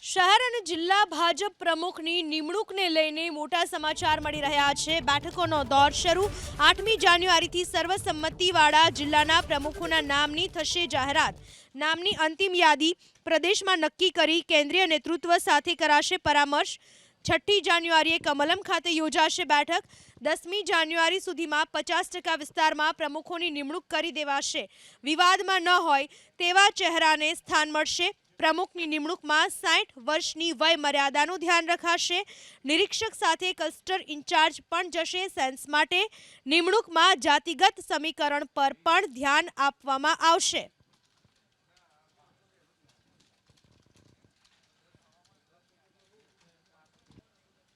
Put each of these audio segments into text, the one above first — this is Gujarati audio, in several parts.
શહેર અને જિલ્લા ભાજપ પ્રમુખની નિમણૂકને લઈને મોટા સમાચાર મળી રહ્યા છે। બેઠકોનો દોર શરૂ। 8મી જાન્યુઆરીથી સર્વસંમતિવાળા જિલ્લાના પ્રમુખોના નામની થશે જાહેરાત। નામની અંતિમ યાદી પ્રદેશમાં નક્કી કરી કેન્દ્રીય નેતૃત્વ સાથે કરાશે પરામર્શ। 6ઠી જાન્યુઆરીએ કમલમ ખાતે યોજાશે બેઠક। 10મી જાન્યુઆરી સુધીમાં 50% વિસ્તારમાં પ્રમુખોની નિમણૂક કરી દેવાશે। વિવાદમાં ન હોય તેવા ચહેરાને સ્થાન મળશે। પ્રમુખની નિમણૂકમાં 60 વર્ષની વય મર્યાદાનું ધ્યાન રખાશે। નિરીક્ષક સાથે ક્લસ્ટર ઇન્ચાર્જ પણ જશે। સેન્સ માટે નિમણૂકમાં જાતિગત સમીકરણ પર પણ ધ્યાન આપવામાં આવશે।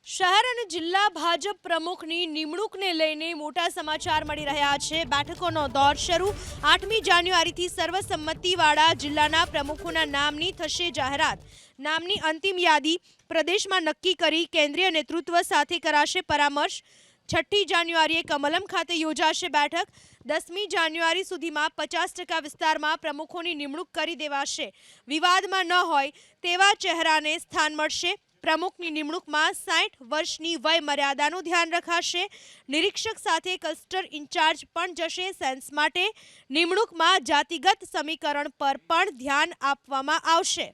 શહેર અને જિલ્લા ભાજપ પ્રમુખની નિમણૂકને લઈને મોટા સમાચાર મળી રહ્યા છે। બેઠકોનો દોર શરૂ। 8મી જાન્યુઆરીથી સર્વસંમતિવાળા જિલ્લાના પ્રમુખોના નામની થશે જાહેરાત। નામની અંતિમ યાદી પ્રદેશમાં નક્કી કરી કેન્દ્રીય નેતૃત્વ સાથે કરાશે પરામર્શ। 6ઠી જાન્યુઆરીએ કમલમ ખાતે યોજાશે બેઠક। 10મી જાન્યુઆરી સુધીમાં 50% વિસ્તારમાં પ્રમુખોની નિમણૂક કરી દેવાશે। વિવાદમાં ન હોય તેવા ચહેરાને સ્થાન મળશે। પ્રમુખની નિમણૂકમાં 60 વર્ષની વય મર્યાદાનું ધ્યાન રખાશે। નિરીક્ષક સાથે ક્લસ્ટર ઇન્ચાર્જ પણ જશે। સેન્સ માટે નિમણૂકમાં જાતિગત સમીકરણ પર પણ ધ્યાન આપવામાં આવશે।